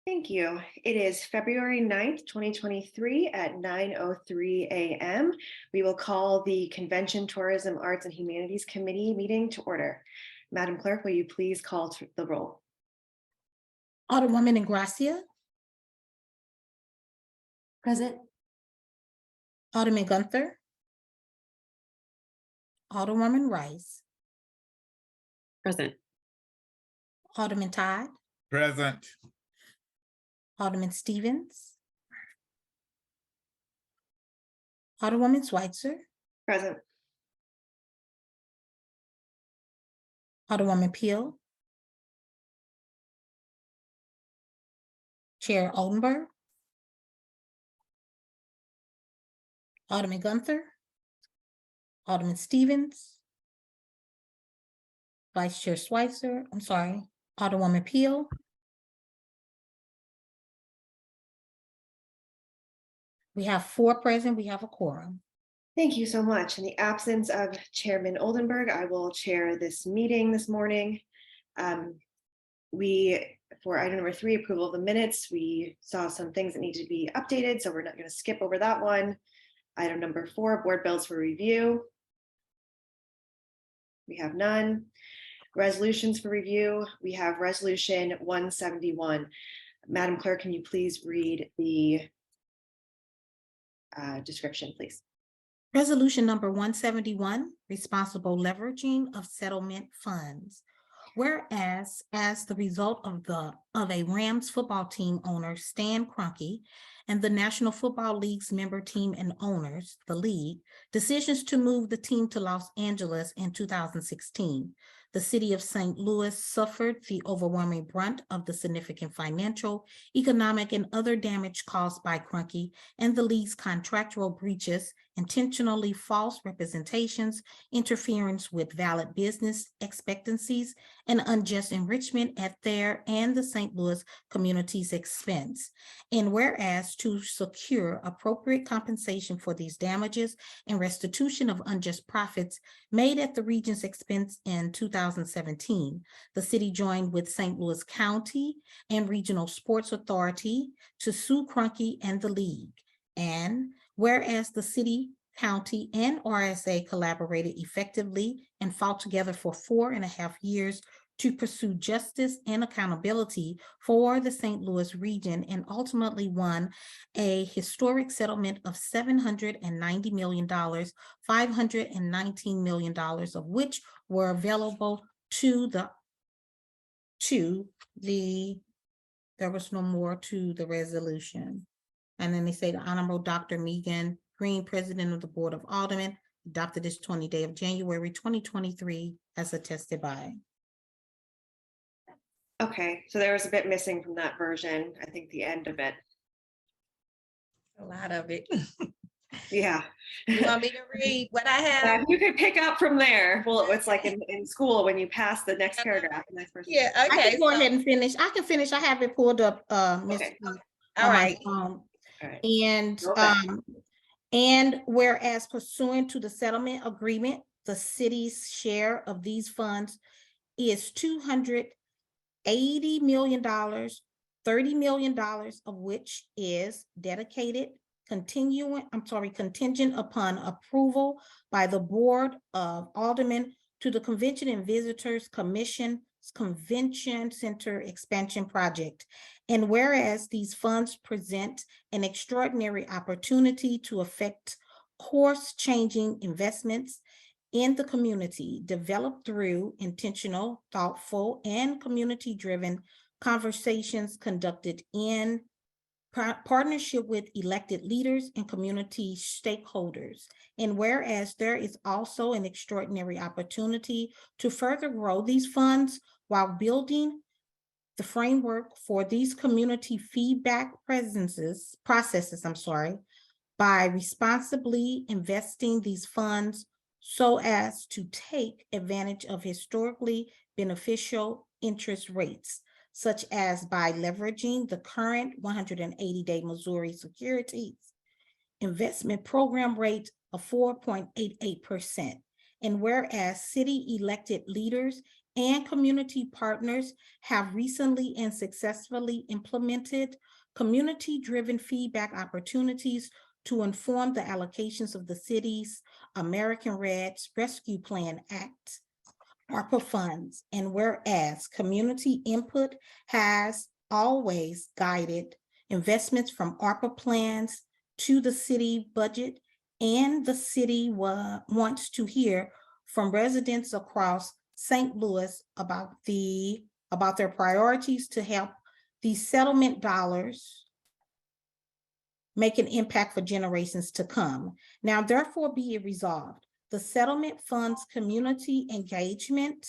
Thank you. It is February 9th, 2023 at 9:03 a.m. We will call the Convention, Tourism, Arts, and Humanities Committee meeting to order. Madam Clerk, will you please call the roll? Alderwoman Ingracia, Present. Alderman Gunther, Alderwoman Rice, Present. Alderman Todd, Present. Alderman Stevens, Alderwoman Schweitzer, Present. Alderwoman Peel, Chair Oldenburg, Alderman Gunther, Alderman Stevens, Vice Chair Schweitzer, Alderwoman Peel, we have 4 present, we have a quorum. Thank you so much. In the absence of Chairman Oldenburg, I will chair this meeting this morning. For item number 3, approval of the minutes, we saw some things that needed to be updated, so we're not going to skip over that one. Item number 4, board bills for review. We have none. Resolutions for review. We have resolution 171. Madam Clerk, can you please read the description, please? Resolution number 171, responsible leveraging of settlement funds. Whereas, as the result of a Rams football team owner, Stan Kroenke, and the National Football League's member team and owners, the league, decisions to move the team to Los Angeles in 2016. The city of St. Louis suffered the overwhelming brunt of the significant financial, economic, and other damage caused by Kroenke and the league's contractual breaches, intentionally false representations, interference with valid business expectancies, and unjust enrichment at their and the St. Louis community's expense. And whereas to secure appropriate compensation for these damages and restitution of unjust profits made at the region's expense in 2017, the city joined with St. Louis County and Regional Sports Authority to sue Kroenke and the league. And whereas the city, county, and RSA collaborated effectively and fought together for 4.5 years to pursue justice and accountability for the St. Louis region and ultimately won a historic settlement of $790 million, $519 million of which were available to there was no more to the resolution. And then they say the Honorable Dr. Megan Green, President of the Board of Aldermen, adopted this 20th day of January 2023 as attested by. Okay, so there was a bit missing from that version. I think the end of it. A lot of it. Yeah. You want me to read what I have? You could pick up from there. Well, it's like in school when you pass the next paragraph. The next person. Yeah, I okay. can go ahead and finish. I can finish. I have it pulled up, Ms. Okay. All right. All right. And whereas pursuant to the settlement agreement, the city's share of these funds is $280 million, $30 million of which is contingent upon approval by the Board of Aldermen to the Convention and Visitors Commission's Convention Center Expansion Project. And whereas these funds present an extraordinary opportunity to effect course-changing investments in the community, developed through intentional, thoughtful, and community-driven conversations conducted in partnership with elected leaders and community stakeholders. And whereas there is also an extraordinary opportunity to further grow these funds while building the framework for these community feedback processes, by responsibly investing these funds so as to take advantage of historically beneficial interest rates, such as by leveraging the current 180-day Missouri Securities Investment Program rate of 4.88%, and whereas city elected leaders and community partners have recently and successfully implemented community-driven feedback opportunities to inform the allocations of the city's American Red's Rescue Plan Act, ARPA funds, and whereas community input has always guided investments from ARPA plans to the city budget, and the city wants to hear from residents across St. Louis about their priorities to help these settlement dollars make an impact for generations to come. Now, therefore be it resolved, the settlement funds community engagement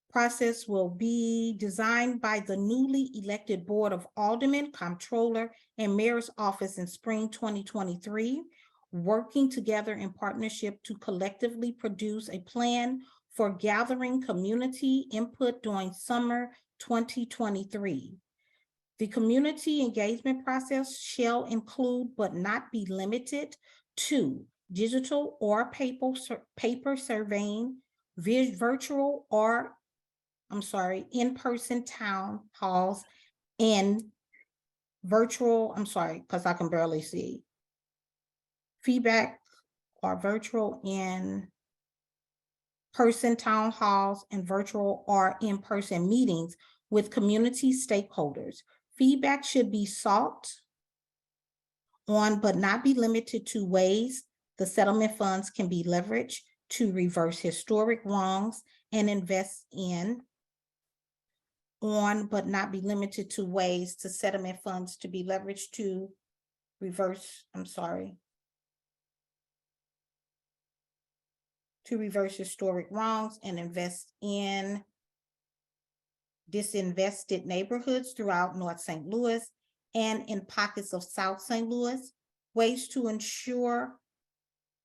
process will be designed by the newly elected Board of Aldermen, Comptroller, and Mayor's Office in spring 2023, working together in partnership to collectively produce a plan for gathering community input during summer 2023. The community engagement process shall include, but not be limited to, digital or paper surveying, virtual or in-person town halls, and virtual, because I can barely see. Feedback or virtual in-person town halls and virtual or in-person meetings with community stakeholders. Feedback should be sought on, but not be limited to, ways the settlement funds can be leveraged to reverse historic wrongs and invest in, on, but not be limited to, ways the settlement funds to be leveraged to reverse historic wrongs and invest in disinvested neighborhoods throughout North St. Louis and in pockets of South St. Louis, ways to ensure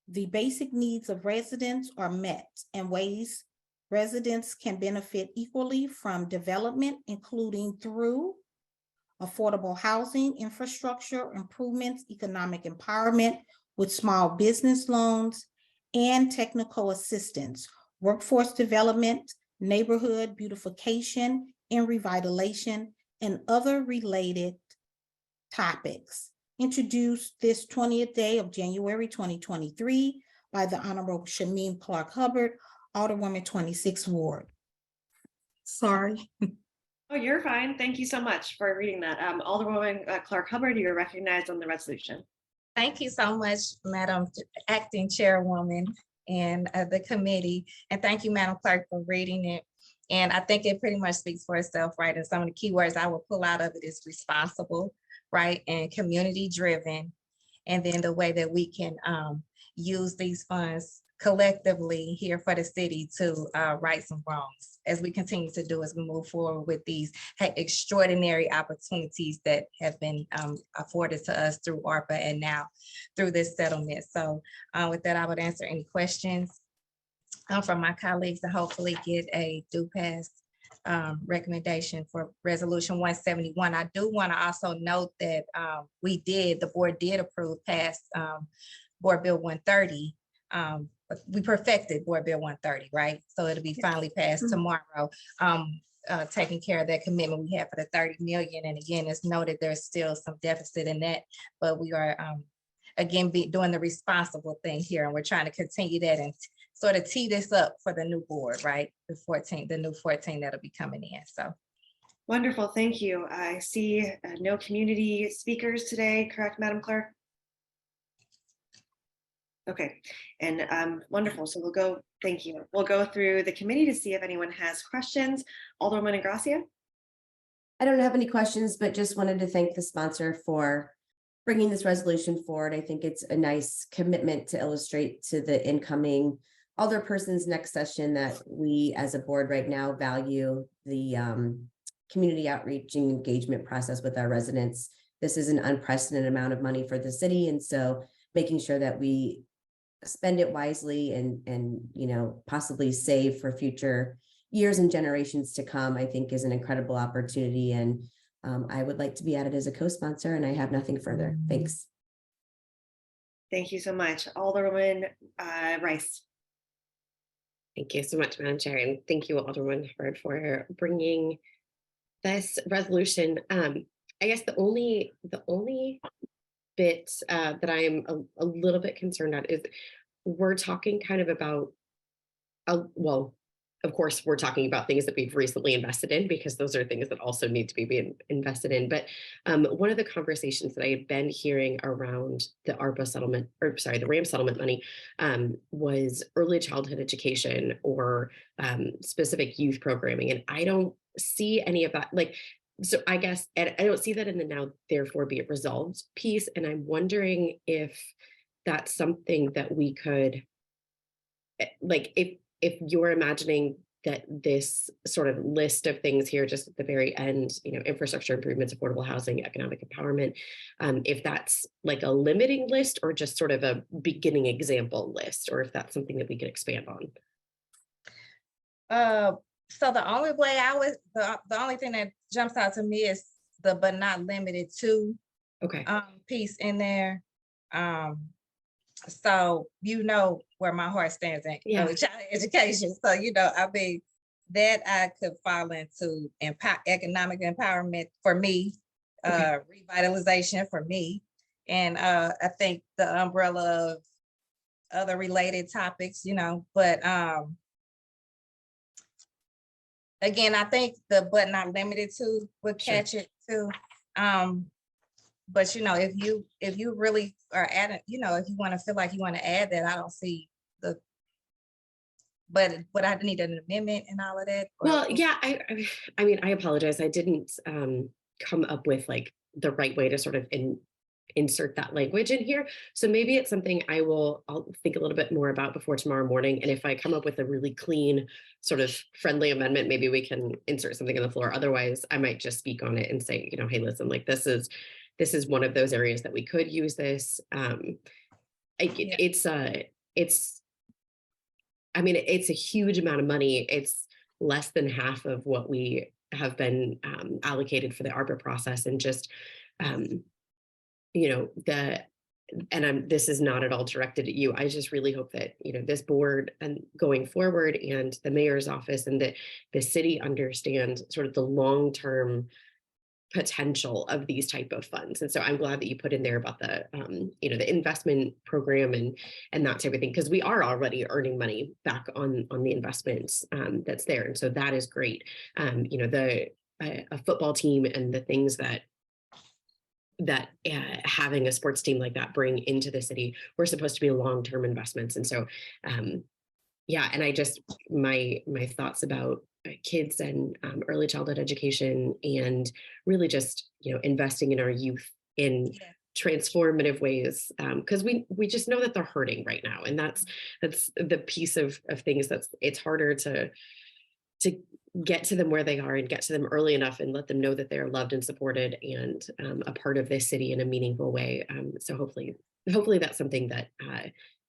the basic needs of residents are met, and ways residents can benefit equally from development, including through affordable housing, infrastructure improvements, economic empowerment with small business loans and technical assistance, workforce development, neighborhood beautification and revitalization, and other related topics. Introduced this 20th day of January 2023 by the Honorable Shameen Clark Hubbard, Alderwoman 26th Ward. Sorry. Oh, you're fine. Thank you so much for reading that. Alderwoman Clark Hubbard, you're recognized on the resolution. Thank you so much, Madam Acting Chairwoman and the committee. And thank you, Madam Clerk, for reading it. And I think it pretty much speaks for itself, right? And some of the keywords I will pull out of it is responsible, right? And community driven. And then the way that we can use these funds collectively here for the city to right some wrongs as we continue to do as we move forward with these extraordinary opportunities that have been afforded to us through ARPA and now through this settlement. So with that, I would answer any questions from my colleagues and hopefully get a due pass recommendation for resolution 171. I do want to also note that the board did approve past Board Bill 130. We perfected Board Bill 130, right? So it'll be finally passed tomorrow, taking care of that commitment we had for the 30 million. And again, it's noted there's still some deficit in that, but we are again doing the responsible thing here, and we're trying to continue that and sort of tee this up for the new board, right? The new 14 that'll be coming in. So wonderful, thank you. I see no community speakers today, correct, Madam Clerk? Okay, and wonderful. So thank you. We'll go through the committee to see if anyone has questions. Alderwoman Ingracia. I don't have any questions, but just wanted to thank the sponsor for bringing this resolution forward. I think it's a nice commitment to illustrate to the incoming alderpersons next session that we as a board right now value the community outreach and engagement process with our residents. This is an unprecedented amount of money for the city, and so making sure that we spend it wisely and possibly save for future years and generations to come, I think is an incredible opportunity. And I would like to be added as a co-sponsor, and I have nothing further. Thanks. Thank you so much. Alderwoman Rice. Thank you so much, Madam Chair, and thank you, Alderman Hubbard, for bringing this resolution. I guess the only bit that I am a little bit concerned at is we're talking kind of about, well, of course, we're talking about things that we've recently invested in because those are things that also need to be being invested in. But one of the conversations that I had been hearing around the ARPA settlement, or sorry, the RAM settlement money, was early childhood education or specific youth programming. And I don't see any of that. Like, so I guess, and I don't see that in the now therefore be it resolved piece. And I'm wondering if that's something that we could, like, if you're imagining that this sort of list of things here, just at the very end, infrastructure improvements, affordable housing, economic empowerment, if that's like a limiting list or just sort of a beginning example list, or if that's something that we could expand on. So the only way the only thing that jumps out to me is the but not limited to Okay. piece in there. So where my heart stands in early childhood education. So I mean that I could fall into economic empowerment for me, revitalization for me, and I think the umbrella of other related topics. But again, I think the but not limited to would catch it too. But if you really are adding, if you want to feel like you want to add that, I don't see but I need an amendment and all of that. Well, yeah, I mean, I apologize. I didn't come up with like the right way to sort of insert that language in here. So maybe it's something I'll think a little bit more about before tomorrow morning. And if I come up with a really clean, sort of friendly amendment, maybe we can insert something on the floor. Otherwise, I might just speak on it and say, hey, listen, like this is one of those areas that we could use this. I mean, it's a huge amount of money. It's less than half of what we have been allocated for the ARPA process, and just this is not at all directed at you. I just really hope that this board and going forward, and the mayor's office, and the city understand sort of the long-term potential of these type of funds. And so I'm glad that you put in there about the the investment program and that type of thing, because we are already earning money back on the investments that's there. And so that is great. A football team and the things that having a sports team like that bring into the city were supposed to be long-term investments. And so and I just my thoughts about kids and early childhood education, and really just investing in our youth in transformative ways, because we just know that they're hurting right now, and that's the piece of things it's harder to get to them where they are and get to them early enough and let them know that they're loved and supported and a part of this city in a meaningful way. So hopefully that's something that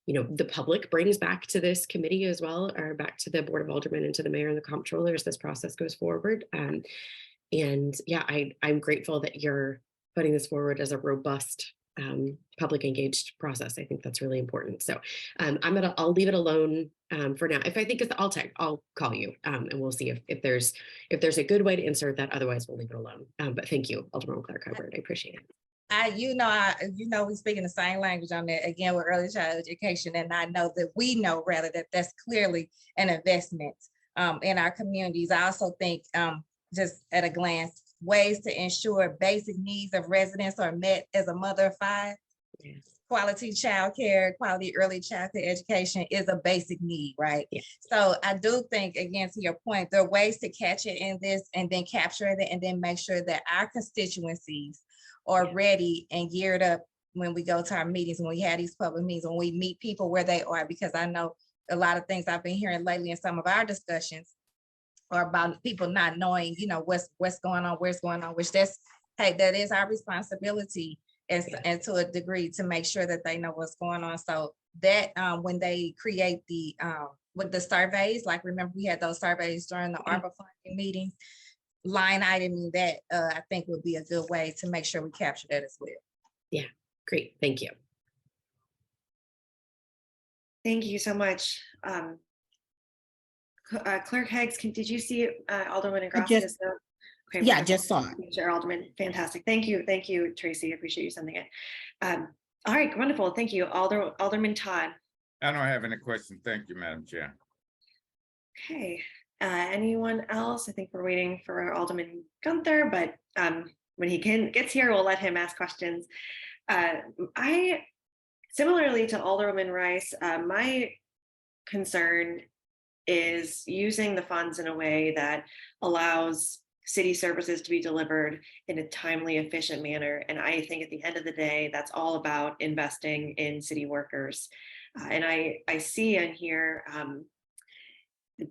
the public brings back to this committee as well, or back to the Board of Aldermen and to the mayor and the comptroller as this process goes forward. I'm grateful that you're putting this forward as a robust public engaged process. I think that's really important. So I'll leave it alone for now. If I think I'll call you and we'll see if there's a good way to insert that. Otherwise, we'll leave it alone. But thank you, Alderman Clark-Hubbard. I appreciate it. We speaking the same language on that again with early childhood education, and I know that that that's clearly an investment in our communities. I also think just at a glance, ways to ensure basic needs of residents are met as a mother of five. Yes. Quality childcare, quality early childhood education is a basic need, right? Yeah. So I do think, again, to your point, there are ways to catch it in this and then capture it and then make sure that our constituencies are ready and geared up when we go to our meetings, when we have these public meetings, when we meet people where they are, because I know a lot of things I've been hearing lately in some of our discussions are about people not knowing, what's going on, where's going on, which that is our responsibility and to a degree to make sure that they know what's going on. So that when they create with the surveys, like remember we had those surveys during the ARPA funding meetings, line item that I think would be a good way to make sure we capture that as well. Yeah, great. Thank you. Thank you so much. Clerk Heggs, did you see Alderman I just- Gracia's note? Okay, Yeah, I wonderful. just saw it. Chair Alderman, fantastic. Thank you, Tracy. I appreciate you sending it. All right, wonderful. Thank you. Alderman Todd. I don't have any questions. Thank you, Madam Chair. Okay, anyone else? I think we're waiting for Alderman Gunther, but when he gets here, we'll let him ask questions. Similarly to Alderman Rice, my concern is using the funds in a way that allows city services to be delivered in a timely, efficient manner. And I think at the end of the day, that's all about investing in city workers. And I see and hear the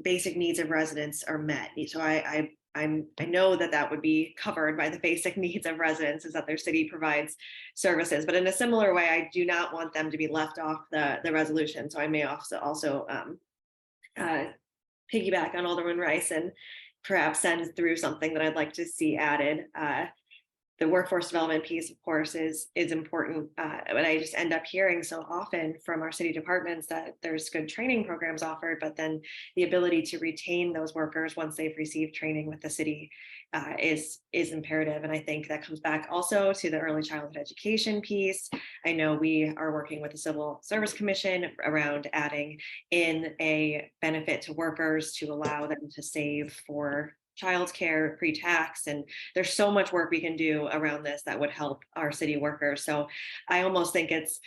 basic needs of residents are met. So I know that would be covered by the basic needs of residents, is that their city provides services. But in a similar way, I do not want them to be left off the resolution. So I may also piggyback on Alderman Rice and perhaps send through something that I'd like to see added. The workforce development piece, of course, is important, but I just end up hearing so often from our city departments that there's good training programs offered, but then the ability to retain those workers once they've received training with the city is imperative. And I think that comes back also to the early childhood education piece. I know we are working with the Civil Service Commission around adding in a benefit to workers to allow them to save for childcare pre-tax, and there's so much work we can do around this that would help our city workers. So I almost think it's,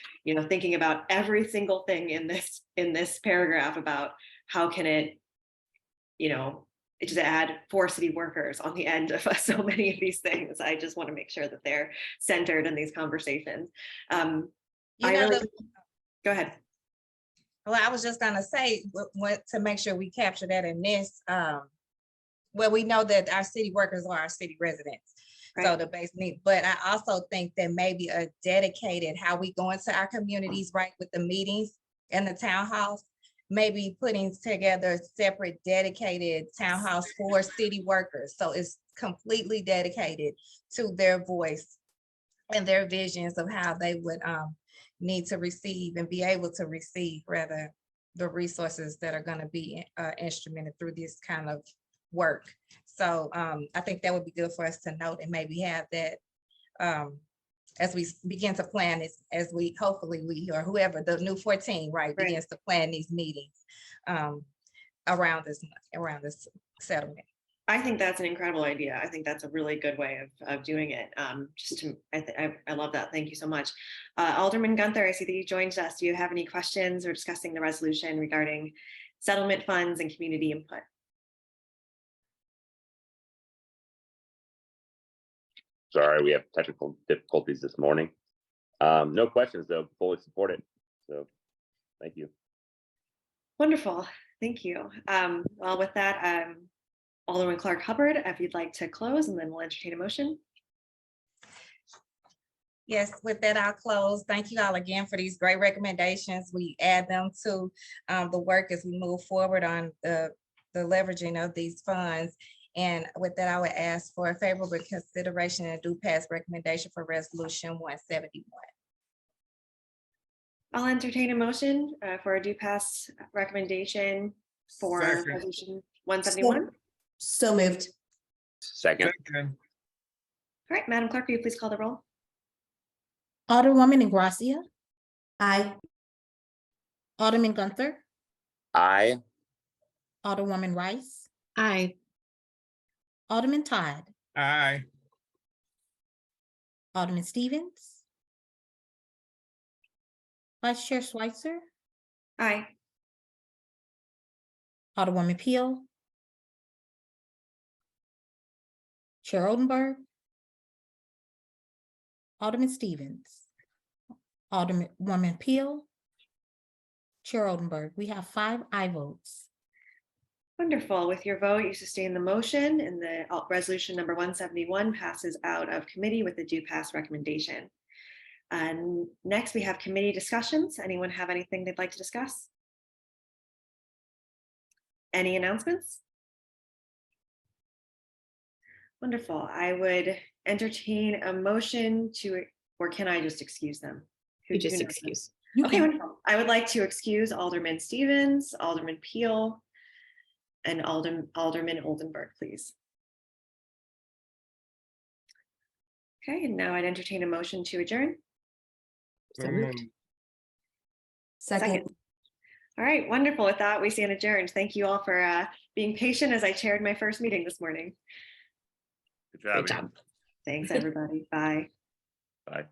thinking about every single thing in this paragraph about how can it, just add for city workers on the end of so many of these things. I just want to make sure that they're centered in these conversations. Go ahead. Well, I was just gonna say, to make sure we capture that in this, well, we know that our city workers are our city residents. So Right. the base need, but I also think that maybe a dedicated, how we go into our communities, right, with the meetings and the townhouse, maybe putting together separate dedicated townhouse for city workers. So it's completely dedicated to their voice and their visions of how they would need to receive and be able to receive, rather, the resources that are going to be instrumented through this kind of work. So I think that would be good for us to note and maybe have that as we begin to plan this, as we hopefully or whoever the new 14, right, begins to plan these meetings around this settlement. I think that's an incredible idea. I think that's a really good way of doing it. I love that. Thank you so much. Alderman Gunther, I see that you joined us. Do you have any questions or discussing the resolution regarding settlement funds and community input? Sorry, we have technical difficulties this morning. No questions though, fully support it. So thank you. Wonderful, thank you. Well, with that, Alderman Clark Hubbard, if you'd like to close, and then we'll entertain a motion. Yes, with that, I'll close. Thank you all again for these great recommendations. We add them to the work as we move forward on the leveraging of these funds. And with that, I would ask for a favorable consideration and do pass recommendation for resolution 171. I'll entertain a motion for a due pass recommendation for Second. resolution 171. All So moved. Second, Second. right, Madam Clerk, will you please call the roll? Alderwoman Gracia, Aye. Alderman Gunther, aye. Alderwoman Rice, Aye. Alderman Todd, Aye. Alderman Stevens, Vice Chair Schweitzer, Aye. Alderwoman Peel, Chair Oldenburg, Alderman Stevens, Alderwoman Peel, Chair Oldenburg. We have 5 aye votes. Wonderful. With your vote, you sustain the motion, and the resolution number 171 passes out of committee with a due pass recommendation. And next, we have committee discussions. Anyone have anything they'd like to discuss? Any announcements? Wonderful. I would entertain a motion to, or can I just excuse them? You just knows? excuse. You Okay, can- wonderful. I would like to excuse Alderman Stevens, Alderman Peel, and Alderman Oldenburg, please. Okay, and now I'd entertain a motion to adjourn. So moved. Second, All right, wonderful. With that, we stand adjourned. Thank you all for being patient as I chaired my first meeting this morning. Good Great job. job. Ian. Thanks, everybody. Bye. Bye.